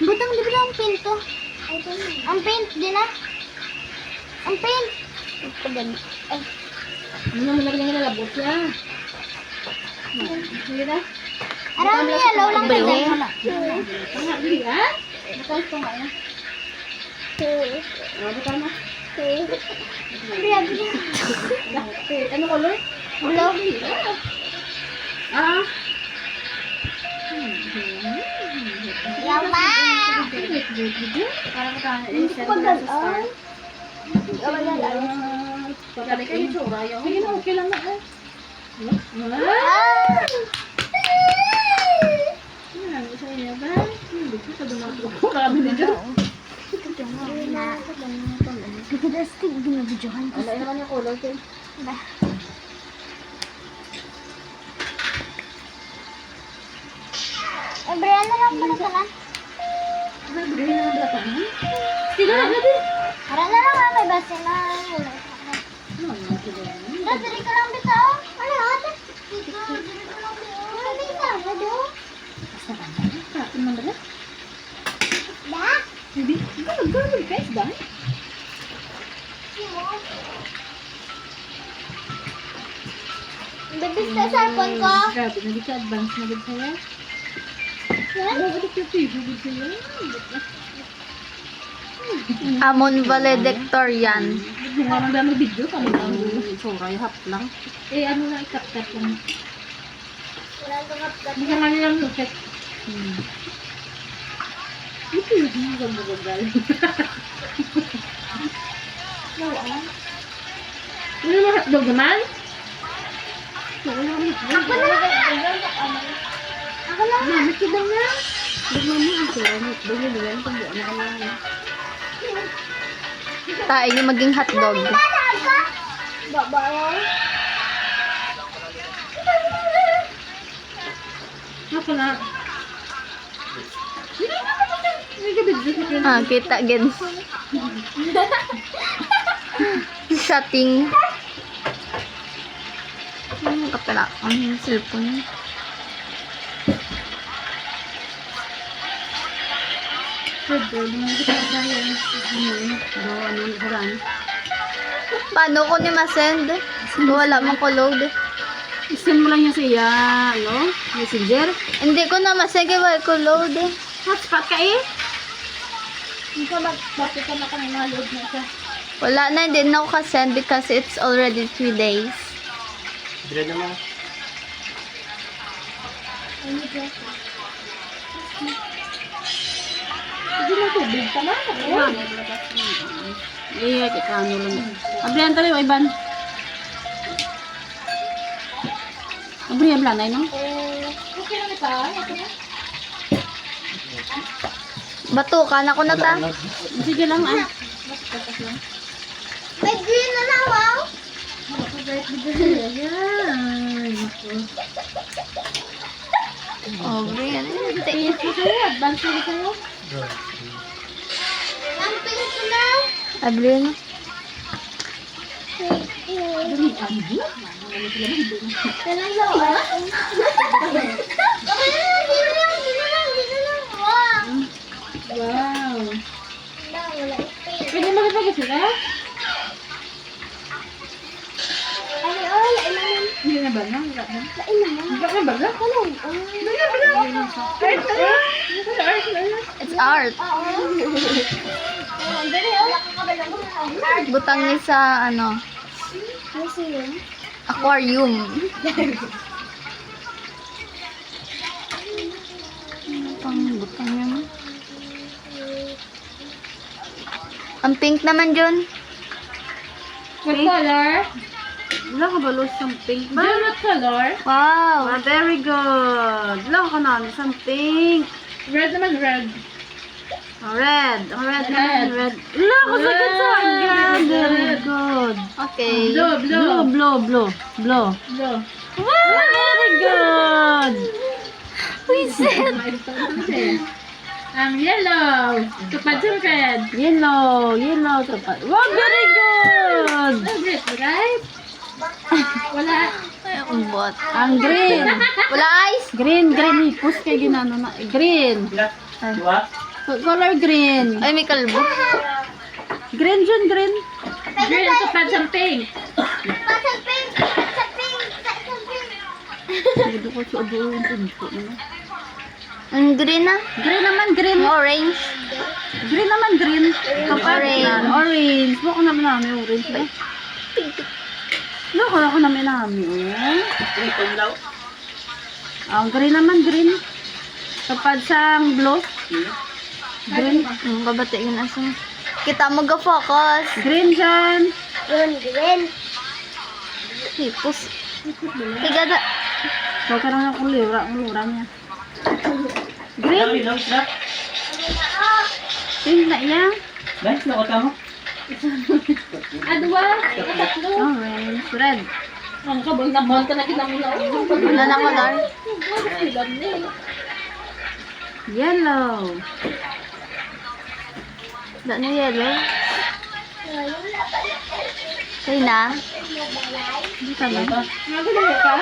Butang di ba ang pinto? Ang paint din na. Ang paint. Ano naman lagi nga nalabot siya? Sige na. Arang yellow lang tayo. Tanga, hindi ah? Bakal ko nga yan. Bakal mo? Ano color? Blue. Ah. Yama. Parang ka star. Pagkali kayo tsura yun. Sige na, okay lang na. Yan, isa niya ba? Hindi ko sa dumato. Marami na dyan. Pagkadastig binabidyohan ko. Wala naman yung color ko. Brian na lang pala ka na. Bigay na ng bata. Sige na, natin. Para na lang may base na. Dali ka lang bitaw. Ano ate? Dali ka lang bitaw. Dali ka lang bitaw. Basta ka na. Kain man dala. Da? Hindi. Gano'n guys ba? Bibis na cellphone ko. Grabe, naging ka advance na gud sa'yo. Bakit yung TV gud sa'yo? Amon valedictorian. Hindi nga lang dami video kami lang. Sorry, hap lang. Eh, ano lang, ikap-tap lang. Wala kang update. Hindi ka nga nilang loket. Ito yung hindi ka magagal. Ano yung hotdog naman? Ako na. Ako na. Mamit ka daw na. Bigyan mo ang sila. Hotdog yun yan. Kung buwan na ka lang. Tayo niya maging hotdog. Tatawag ka? Babaw. Ako na. Hindi ka bigyan sa kanya. Ah, kita gen. Shotting. Ano ka pala? Ang cellphone. Paano ko ni masend? Wala man ko load. I-send mo lang niya siya, ano? Messenger. Hindi ko na masend kaya wala ko load. Hotspot ka eh. Hindi ka bakit ka na kang load na siya. Wala na, hindi na ako ka-send because it's already 3 days. Bila naman. Hindi mo tubig ka na. Eh, kaya ano lang. Abrihan tayo, Ivan. Abrihan lang, no? Okay lang ito. Okay na. Batukan ako na ta. Sige lang, ah. May green na na, wow. Ayan. Oh, Brian. Tingin ko sa'yo. Advance na sa'yo. Ang pink ko na. Abrian. Dali, ano? Talang lawa. Okay na lang, dito lang, dito lang, dito lang. Wow. Wow. Wala ito. Pwede makipagod sila? Ay, oh, lain naman. Hindi na ba na? Wala na. Lain naman. Wala na ba na? Kulong. Art na yan. Art na yan. It's art. Oo. Oh, dali, oh. Wala kang kabalang mo. Butang ni sa, ano, Museum. aquarium. Pang butang yun. Ang pink naman dyan. What color? Wala ka ba siyang pink ba? June, what color? Wow. Ah, very good. Wala ka na isang pink. Red naman, red. Oh, red. Ang red naman. Red. Look, kasagad sa agad. Very good. Okay. Blue, blue. Blue. Wow, very good. Wisit. Ang yellow. Tupad sa red. Yellow. Wow, very good. Red, right? Wala. Ay, ang bot. Ang green. Wala ice? Green. Hipos kay ginano na. Green. Color green. Ay, may kalbo. Green, Jun, green. Green, tupad sa pink. Sa pink! Sa pink! Sa pink! Hindi ko sa yung pinto. Ang green na. Green naman, green. Orange. Green naman, green. Kapag Orange. yan, orange. Baka naman namin orange. Ba? Baka ako namin namin. Ang green naman, green. Kapag sa blue. Green. Ang babati yun asang. Kita mo ga-focus. Green dyan. Green! Hipos. Higada. So, karang ako lura niya. Green. Pink na iya. Adwa. Tatlo. Orange. Red. Ang kabol na bol ka na kinamula. Wala na color. Yellow. Wala na yellow. Kaya na. Hindi ka ba? Nagulay ka?